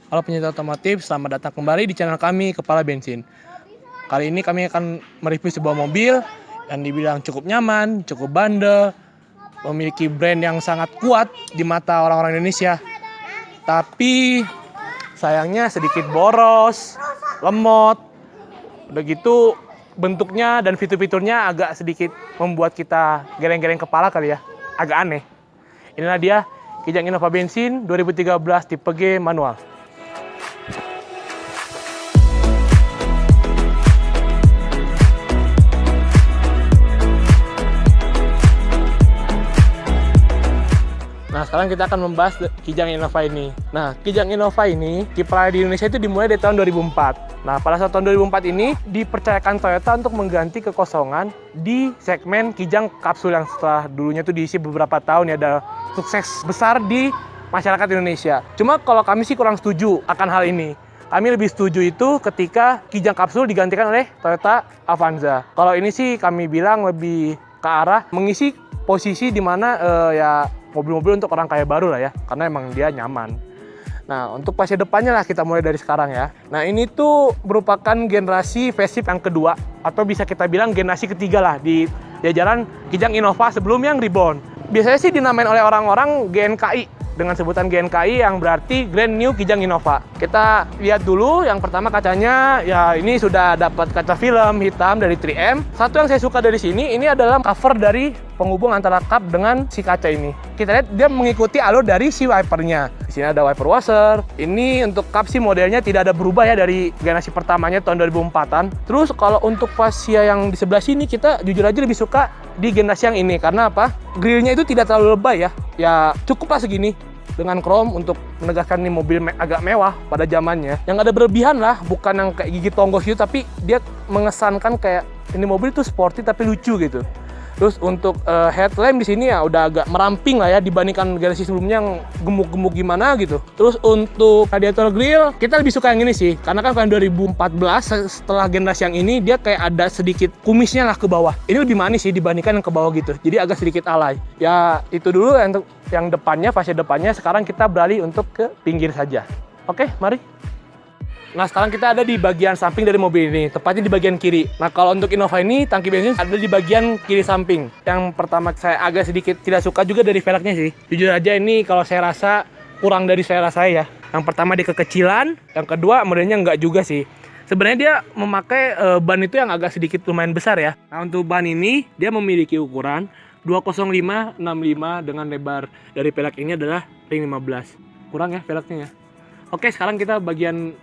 Halo pencinta otomotif, selamat datang kembali di channel kami Kepala Bensin. Kali ini kami akan mereview sebuah mobil yang dibilang cukup nyaman, cukup bandel, memiliki brand yang sangat kuat di mata orang-orang Indonesia. Tapi sayangnya sedikit boros, lemot. Udah gitu bentuknya dan fitur-fiturnya agak sedikit membuat kita geleng-geleng kepala kali ya. Agak aneh. Inilah dia Kijang Innova Bensin 2013 tipe G manual. Nah, sekarang kita akan membahas Kijang Innova ini. Nah, Kijang Innova ini kiprah di Indonesia itu dimulai dari tahun 2004. Nah, pada saat tahun 2004 ini dipercayakan Toyota untuk mengganti kekosongan di segmen Kijang kapsul yang setelah dulunya itu diisi beberapa tahun ya, ada sukses besar di masyarakat Indonesia. Cuma kalau kami sih kurang setuju akan hal ini. Kami lebih setuju itu ketika Kijang kapsul digantikan oleh Toyota Avanza. Kalau ini sih kami bilang lebih ke arah mengisi posisi di mana ya mobil-mobil untuk orang kaya baru lah ya, karena emang dia nyaman. Nah, untuk fase depannya lah kita mulai dari sekarang ya. Nah, ini tuh merupakan generasi facelift yang kedua, atau bisa kita bilang generasi ketiga lah di jajaran Kijang Innova sebelum yang Reborn. Biasanya sih dinamain oleh orang-orang GNKI, dengan sebutan GNKI yang berarti Grand New Kijang Innova. Kita lihat dulu, yang pertama kacanya, ya ini sudah dapat kaca film hitam dari 3M. Satu yang saya suka dari sini, ini adalah cover dari penghubung antara kap dengan si kaca ini. Kita lihat dia mengikuti alur dari si wipernya. Di sini ada wiper washer. Ini untuk kap sih modelnya tidak ada berubah ya dari generasi pertamanya tahun 2004-an. Terus kalau untuk fascia yang di sebelah sini, kita jujur aja lebih suka di generasi yang ini. Karena apa? Grillnya itu tidak terlalu lebay ya. Ya cukuplah segini. Dengan chrome untuk menegaskan ini mobil agak mewah pada zamannya. Yang ada berlebihan lah, bukan yang kayak gigi tonggos gitu, tapi dia mengesankan kayak ini mobil tuh sporty tapi lucu gitu. Terus untuk headlamp di sini ya udah agak meramping lah ya dibandingkan generasi sebelumnya yang gemuk-gemuk gimana gitu. Terus untuk radiator grill kita lebih suka yang ini sih, karena kan tahun 2014 setelah generasi yang ini dia kayak ada sedikit kumisnya lah ke bawah. Ini lebih manis sih dibandingkan yang ke bawah gitu. Jadi agak sedikit alay. Ya itu dulu untuk yang depannya, fase depannya. Sekarang kita beralih untuk ke pinggir saja. Oke, mari. Nah, sekarang kita ada di bagian samping dari mobil ini, tepatnya di bagian kiri. Nah, kalau untuk Innova ini, tangki bensin ada di bagian kiri samping. Yang pertama saya agak sedikit tidak suka juga dari velgnya sih. Jujur aja ini kalau saya rasa kurang dari selera saya ya. Yang pertama dia kekecilan, yang kedua modelnya enggak juga sih. Sebenarnya dia memakai ban itu yang agak sedikit lumayan besar ya. Nah, untuk ban ini dia memiliki ukuran 205/65 dengan lebar dari velg ini adalah ring 15. Kurang ya velgnya ya. Oke, sekarang kita bagian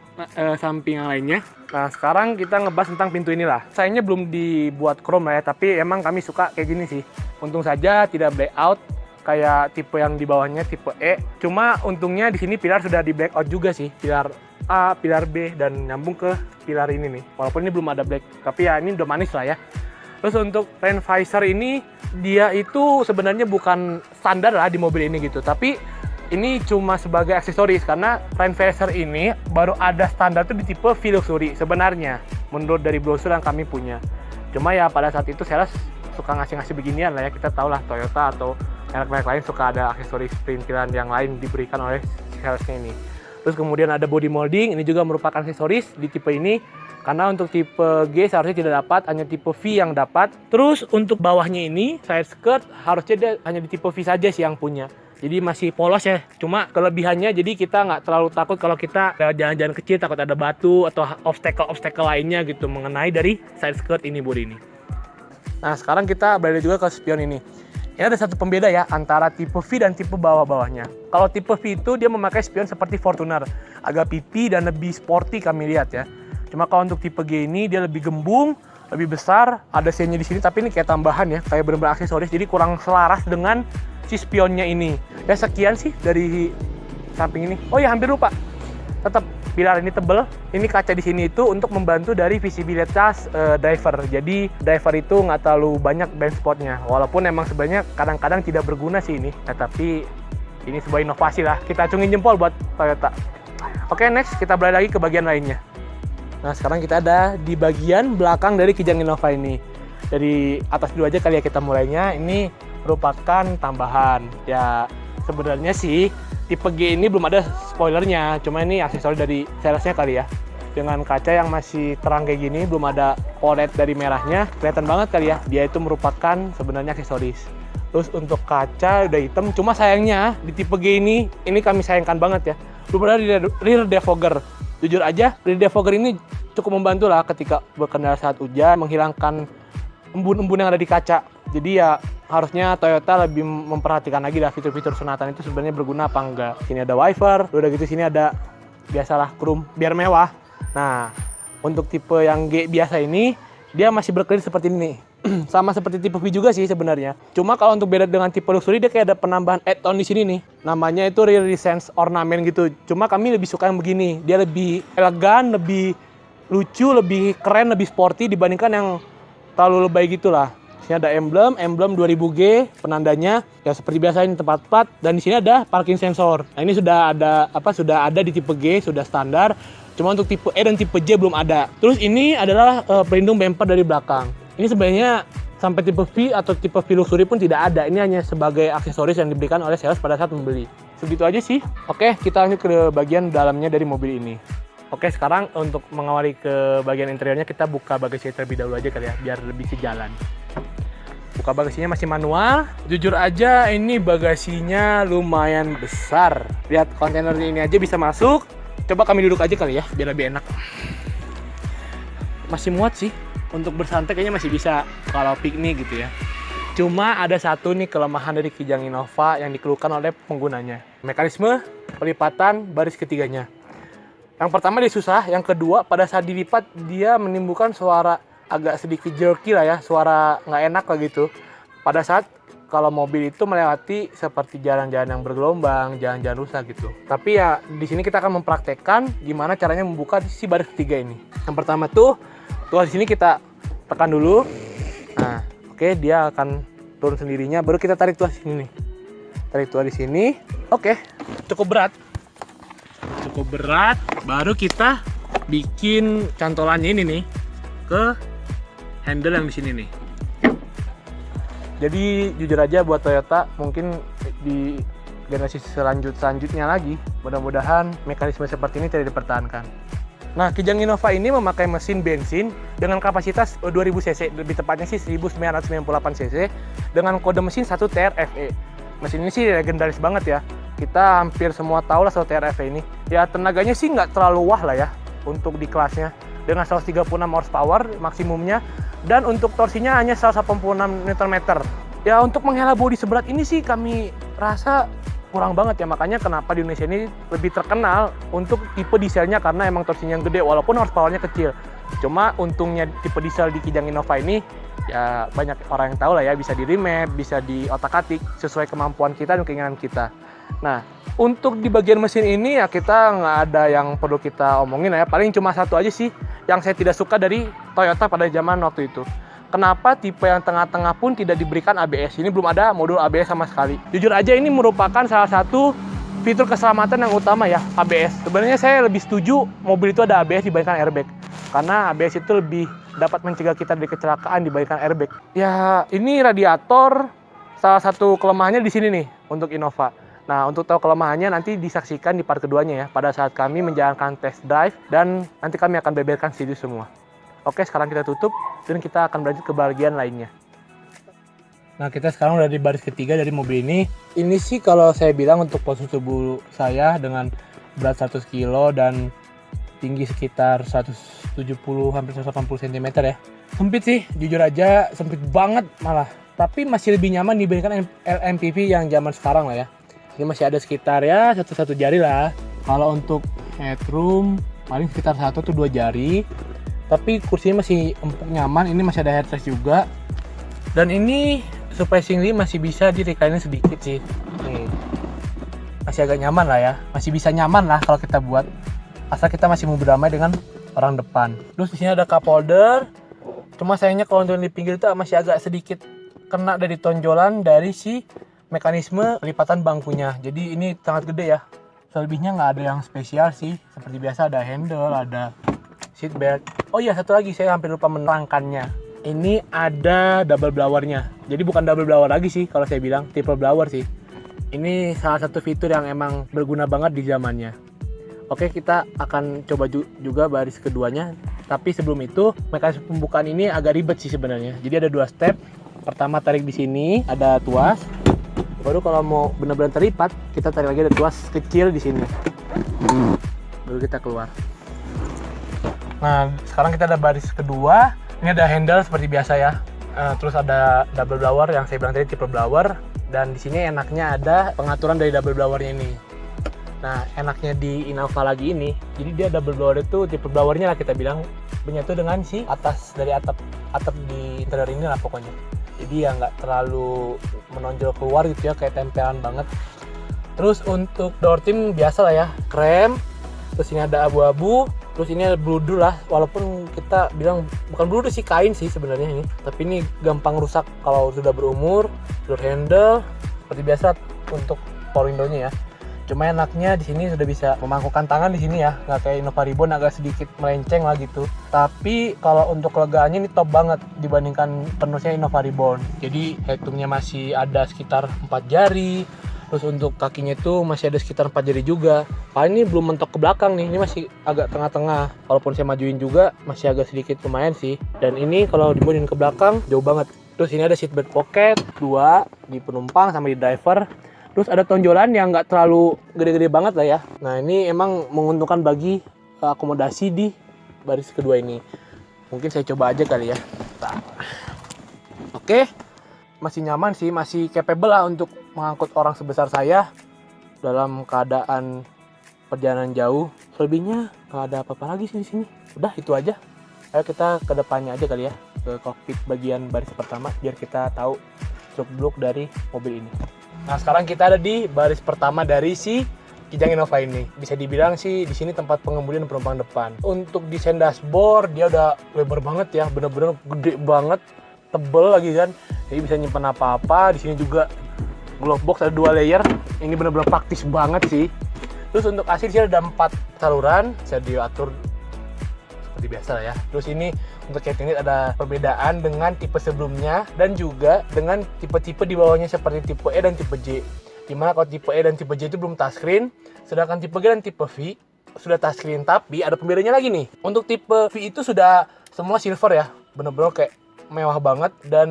samping yang lainnya. Nah, sekarang kita ngebahas tentang pintu inilah. Sayangnya belum dibuat chrome lah ya, tapi emang kami suka kayak gini sih. Untung saja tidak blackout kayak tipe yang di bawahnya, tipe E. Cuma untungnya di sini pilar sudah di blackout juga sih. Pilar A, pilar B, dan nyambung ke pilar ini nih. Walaupun ini belum ada black, tapi ya ini udah manis lah ya. Terus untuk rain visor ini, dia itu sebenarnya bukan standar lah di mobil ini gitu. Tapi ini cuma sebagai aksesoris, karena rain visor ini baru ada standar tuh di tipe V-Luxury sebenarnya, menurut dari brosur yang kami punya. Cuma ya pada saat itu sales suka ngasih-ngasih beginian lah ya, kita tahu lah Toyota atau merek-merek lain suka ada aksesoris perintilan yang lain diberikan oleh salesnya ini. Terus kemudian ada body molding, ini juga merupakan aksesoris di tipe ini, karena untuk tipe G seharusnya tidak dapat, hanya tipe V yang dapat. Terus untuk bawahnya ini, side skirt harusnya dia hanya di tipe V saja sih yang punya. Jadi masih polos ya, cuma kelebihannya jadi kita nggak terlalu takut kalau kita jalan-jalan kecil takut ada batu atau obstacle lainnya gitu mengenai dari side skirt ini, bodi ini. Nah, sekarang kita beralih juga ke spion ini. Ini ada satu pembeda ya antara tipe V dan tipe bawah-bawahnya. Kalau tipe V itu dia memakai spion seperti Fortuner, agak pipi dan lebih sporty kami lihat ya. Cuma kalau untuk tipe G ini dia lebih gembung, lebih besar, ada C-nya di sini, tapi ini kayak tambahan ya, kayak bener-bener aksesoris, jadi kurang selaras dengan si spionnya ini. Ya sekian sih dari samping ini. Oh ya, hampir lupa. Tetap pilar ini tebel. Ini kaca di sini itu untuk membantu dari visibilitas driver. Jadi driver itu nggak terlalu banyak blind spotnya. Walaupun emang sebenarnya kadang-kadang tidak berguna sih ini. Tapi ini sebuah inovasi lah. Kita acungin jempol buat Toyota. Oke, next kita beralih lagi ke bagian lainnya. Nah, sekarang kita ada di bagian belakang dari Kijang Innova ini. Dari atas dulu aja kali ya kita mulainya. Ini merupakan tambahan. Ya sebenarnya sih tipe G ini belum ada spoilernya, cuma ini aksesoris dari salesnya kali ya. Dengan kaca yang masih terang kayak gini, belum ada OLED dari merahnya, kelihatan banget kali ya, dia itu merupakan sebenarnya aksesoris. Terus untuk kaca udah hitam, cuma sayangnya di tipe G ini kami sayangkan banget ya, belum ada rear defogger. Jujur aja, rear defogger ini cukup membantu lah ketika berkendara saat hujan, menghilangkan embun-embun yang ada di kaca. Jadi ya harusnya Toyota lebih memperhatikan lagi dah fitur-fitur sunatan itu sebenarnya berguna apa enggak. Sini ada wiper, udah gitu sini ada biasalah chrome biar mewah. Nah, untuk tipe yang G biasa ini dia masih berkelin seperti ini. Sama seperti tipe V juga sih sebenarnya. Cuma kalau untuk beda dengan tipe luxury dia kayak ada penambahan add-on di sini nih. Namanya itu rear recessed ornament gitu. Cuma kami lebih suka yang begini. Dia lebih elegan, lebih lucu, lebih keren, lebih sporty dibandingkan yang terlalu lebay gitulah. Sini ada emblem 2000G penandanya ya seperti biasa ini tempat plat, dan di sini ada parking sensor. Nah, ini sudah ada di tipe G, sudah standar. Cuma untuk tipe E dan tipe J belum ada. Terus ini adalah pelindung bumper dari belakang. Ini sebenarnya sampai tipe V atau tipe V luxury pun tidak ada. Ini hanya sebagai aksesoris yang diberikan oleh sales pada saat membeli. Segitu aja sih. Oke, kita lanjut ke bagian dalamnya dari mobil ini. Oke, sekarang untuk mengawali ke bagian interiornya kita buka bagasi terlebih dahulu aja kali ya, biar lebih sejalan. Buka bagasinya masih manual. Jujur aja ini bagasinya lumayan besar. Lihat kontainernya ini aja bisa masuk. Coba kami duduk aja kali ya, biar lebih enak. Masih muat sih. Untuk bersantai kayaknya masih bisa kalau piknik gitu ya. Cuma ada satu nih kelemahan dari Kijang Innova yang dikeluhkan oleh penggunanya. Mekanisme pelipatan baris ketiganya. Yang pertama dia susah, yang kedua pada saat dilipat dia menimbulkan suara agak sedikit jerky lah ya, suara nggak enak lah gitu. Pada saat kalau mobil itu melewati seperti jalan-jalan yang bergelombang, jalan-jalan rusak gitu. Tapi ya di sini kita akan mempraktekkan gimana caranya membuka si baris ketiga ini. Yang pertama tuh di sini kita tekan dulu. Nah, oke, dia akan turun sendirinya. Baru kita tarik tuas sini nih. Tarik tuas di sini. Oke, cukup berat. Baru kita bikin cantolannya ini nih ke handle yang di sini nih. Jadi jujur aja buat Toyota mungkin di generasi selanjutnya lagi, mudah-mudahan mekanisme seperti ini tidak dipertahankan. Nah, Kijang Innova ini memakai mesin bensin dengan kapasitas 2000 cc, lebih tepatnya sih 1998 cc dengan kode mesin 1 TRFE. Mesin ini sih legendaris banget ya. Kita hampir semua tahu lah soal TRFE ini. Ya tenaganya sih nggak terlalu wah lah ya untuk di kelasnya. Dengan 136 horsepower maksimumnya, dan untuk torsinya hanya 186 Nm. Ya untuk menghela bodi seberat ini sih kami rasa kurang banget ya, makanya kenapa di Indonesia ini lebih terkenal untuk tipe dieselnya karena emang torsinya yang gede walaupun horsepowernya kecil. Cuma untungnya tipe diesel di Kijang Innova ini ya banyak orang yang tahu lah ya, bisa di remap, bisa di otak-atik sesuai kemampuan kita dan keinginan kita. Nah, untuk di bagian mesin ini ya kita nggak ada yang perlu kita omongin ya. Paling cuma satu aja sih yang saya tidak suka dari Toyota pada zaman waktu itu. Kenapa tipe yang tengah-tengah pun tidak diberikan ABS? Ini belum ada modul ABS sama sekali. Jujur aja ini merupakan salah satu fitur keselamatan yang utama ya, ABS. Sebenarnya saya lebih setuju mobil itu ada ABS dibandingkan airbag. Karena ABS itu lebih dapat mencegah kita dari kecelakaan dibandingkan airbag. Ya, ini radiator salah satu kelemahannya di sini nih untuk Innova. Nah, untuk tahu kelemahannya nanti disaksikan di part keduanya ya, pada saat kami menjalankan test drive dan nanti kami akan beberkan video semua. Oke, sekarang kita tutup dan kita akan berlanjut ke bagian lainnya. Nah, kita sekarang udah di baris ketiga dari mobil ini. Ini sih kalau saya bilang untuk posisi tubuh saya dengan berat 100 kg dan tinggi sekitar 170 hampir 180 cm ya. Sempit sih, jujur aja sempit banget malah. Tapi masih lebih nyaman dibandingkan LMPV yang zaman sekarang lah ya. Ini masih ada sekitar ya satu jari lah. Kalau untuk headroom paling sekitar 1-2 jari. Tapi kursinya masih empuk nyaman. Ini masih ada headrest juga. Dan ini surprisingly masih bisa di recline sedikit sih. Nih. Masih agak nyaman lah ya. Masih bisa nyaman lah kalau kita buat. Asal kita masih mau berdamai dengan orang depan. Terus di sini ada cup holder. Cuma sayangnya kalau untuk di pinggir itu masih agak sedikit kena dari tonjolan dari si mekanisme lipatan bangkunya. Jadi ini sangat gede ya. Selebihnya nggak ada yang spesial sih. Seperti biasa ada handle, ada seat belt. Oh iya, satu lagi saya hampir lupa menerangkannya. Ini ada double blowernya. Jadi bukan double blower lagi sih kalau saya bilang, triple blower sih. Ini salah satu fitur yang emang berguna banget di zamannya. Oke, kita akan coba juga baris keduanya. Tapi sebelum itu, mekanisme pembukaan ini agak ribet sih sebenarnya. Jadi ada 2 step. Pertama, tarik di sini, ada tuas. Baru kalau mau benar-benar terlipat, kita tarik lagi ada tuas kecil di sini. Baru kita keluar. Nah, sekarang kita ada baris kedua. Ini ada handle seperti biasa ya. Terus ada double blower yang saya bilang tadi, triple blower. Dan di sini enaknya ada pengaturan dari double blowernya ini. Nah, enaknya di Innova lagi ini, jadi dia double blower itu tipe blowernya lah kita bilang menyatu dengan si atas dari atap di interior ini lah pokoknya. Jadi ya nggak terlalu menonjol keluar gitu ya, kayak tempelan banget. Terus untuk door trim biasa lah ya, krem. Terus ini ada abu-abu. Terus ini ada bludu lah, walaupun kita bilang bukan bludu sih, kain sih sebenarnya ini. Tapi ini gampang rusak kalau sudah berumur. Door handle seperti biasa untuk power window-nya ya. Cuma enaknya di sini sudah bisa memangkukan tangan di sini ya, nggak kayak Innova Reborn agak sedikit melenceng lah gitu. Tapi kalau untuk legaannya ini top banget dibandingkan penerusnya Innova Reborn. Jadi headroomnya masih ada sekitar 4 jari. Terus untuk kakinya itu masih ada sekitar 4 jari juga. Paling ini belum mentok ke belakang nih, ini masih agak tengah-tengah. Walaupun saya majuin juga masih agak sedikit lumayan sih. Dan ini kalau dimudiin ke belakang jauh banget. Terus ini ada seatbelt pocket 2 di penumpang sama di driver. Terus ada tonjolan yang nggak terlalu gede-gede banget lah ya. Nah, ini emang menguntungkan bagi akomodasi di baris kedua ini. Mungkin saya coba aja kali ya. Oke, masih nyaman sih, masih capable lah untuk mengangkut orang sebesar saya dalam keadaan perjalanan jauh. Selebihnya nggak ada apa-apa lagi sih di sini. Udah itu aja. Ayo kita ke depannya aja kali ya, ke kokpit bagian baris pertama biar kita tahu seluk-beluk dari mobil ini. Nah, sekarang kita ada di baris pertama dari si Kijang Innova ini. Bisa dibilang sih di sini tempat pengemudian penumpang depan. Untuk desain dashboard dia udah lebar banget ya, bener-bener gede banget, tebel lagi kan. Jadi bisa nyimpan apa-apa. Di sini juga glove box ada 2 layer. Ini bener-bener praktis banget sih. Terus untuk AC di sini ada 4 saluran, bisa diatur seperti biasa lah ya. Terus ini untuk head unit ada perbedaan dengan tipe sebelumnya dan juga dengan tipe-tipe di bawahnya seperti tipe E dan tipe J. Dimana kalau tipe E dan tipe J itu belum touchscreen, sedangkan tipe G dan tipe V sudah touchscreen. Tapi ada pembedanya lagi nih. Untuk tipe V itu sudah semua silver ya, bener-bener kayak mewah banget. Dan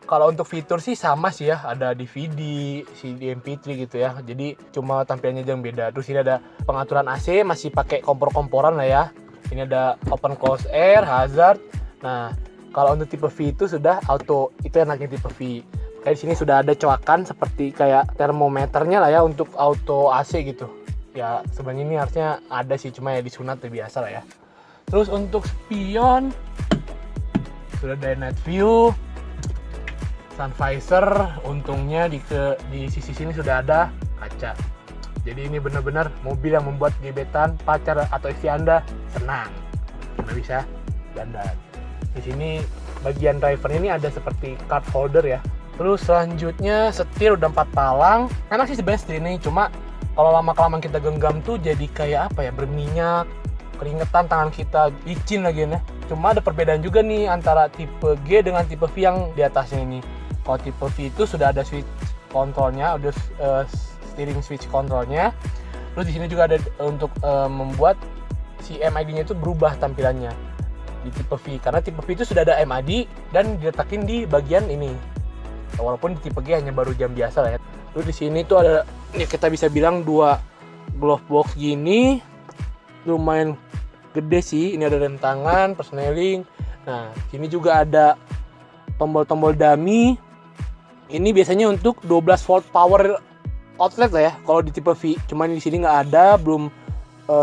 kalau untuk fitur sih sama sih ya, ada DVD, CD MP3 gitu ya. Jadi cuma tampilannya aja yang beda. Terus ini ada pengaturan AC, masih pakai kompor-komporan lah ya. Ini ada open close air, hazard. Nah, kalau untuk tipe V itu sudah auto. Itu enaknya tipe V. Kayak di sini sudah ada coakan seperti kayak termometernya lah ya untuk auto AC gitu. Ya sebenarnya ini harusnya ada sih, cuma ya disunat biasa lah ya. Terus untuk spion sudah ada night view, sun visor. Untungnya di sisi sini sudah ada kaca. Jadi ini benar-benar mobil yang membuat gebetan, pacar atau istri Anda senang. Anda bisa dandan. Di sini bagian driver ini ada seperti card holder ya. Terus selanjutnya setir udah 4 palang. Enak sih sebenarnya setir ini, cuma kalau lama-kelamaan kita genggam tuh jadi kayak apa ya, berminyak, keringetan, tangan kita licin lagi ya. Cuma ada perbedaan juga nih antara tipe G dengan tipe V yang di atasnya ini. Kalau tipe V itu sudah ada switch kontrolnya, udah steering switch kontrolnya. Terus di sini juga ada untuk membuat si MID-nya itu berubah tampilannya di tipe V, karena tipe V itu sudah ada MID dan diletakin di bagian ini. Walaupun di tipe G hanya baru jam biasa lah ya. Terus di sini tuh ada ya, kita bisa bilang 2 glove box gini, lumayan gede sih. Ini ada rem tangan, persneling. Nah, sini juga ada tombol-tombol dummy. Ini biasanya untuk 12 volt power outlet lah ya kalau di tipe V. Cuman di sini nggak ada, belum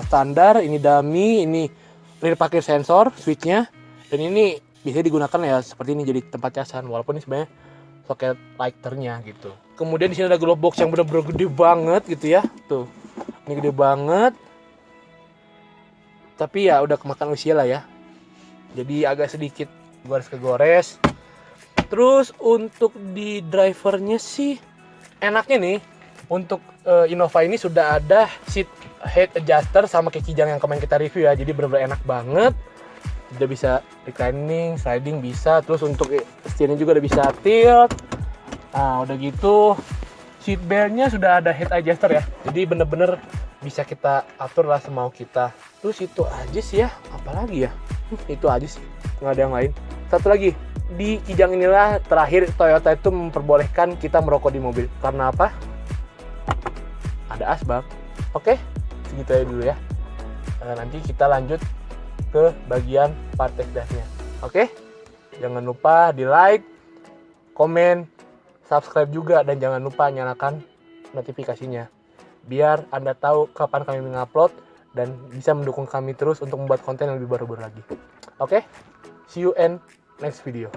standar. Ini dummy, ini rear parking sensor switchnya, dan ini bisa digunakan ya seperti ini jadi tempat casan, walaupun ini sebenarnya soket lighternya gitu. Kemudian di sini ada glove box yang benar-benar gede banget gitu ya. Tuh, ini gede banget. Tapi ya udah kemakan usia lah ya. Jadi agak sedikit gores-kegores. Terus untuk di drivernya sih enaknya nih, untuk Innova ini sudah ada seat head adjuster sama kayak Kijang yang kemarin kita review ya. Jadi benar-benar enak banget. Udah bisa reclining, sliding bisa. Terus untuk steering juga udah bisa tilt. Nah udah gitu Seat beltnya sudah ada head adjuster ya, jadi bener-bener bisa kita atur lah semau kita. Terus itu aja sih ya, apalagi ya, itu aja sih, nggak ada yang lain. Satu lagi, di Kijang inilah terakhir Toyota itu memperbolehkan kita merokok di mobil. Karena apa? Ada asbak. Oke, segitu aja dulu ya. Nanti kita lanjut ke bagian part test drive-nya. Oke, jangan lupa di like, komen, subscribe juga, dan jangan lupa nyalakan notifikasinya biar Anda tahu kapan kami mengupload dan bisa mendukung kami terus untuk membuat konten yang lebih baru-baru lagi. Oke, see you in next video.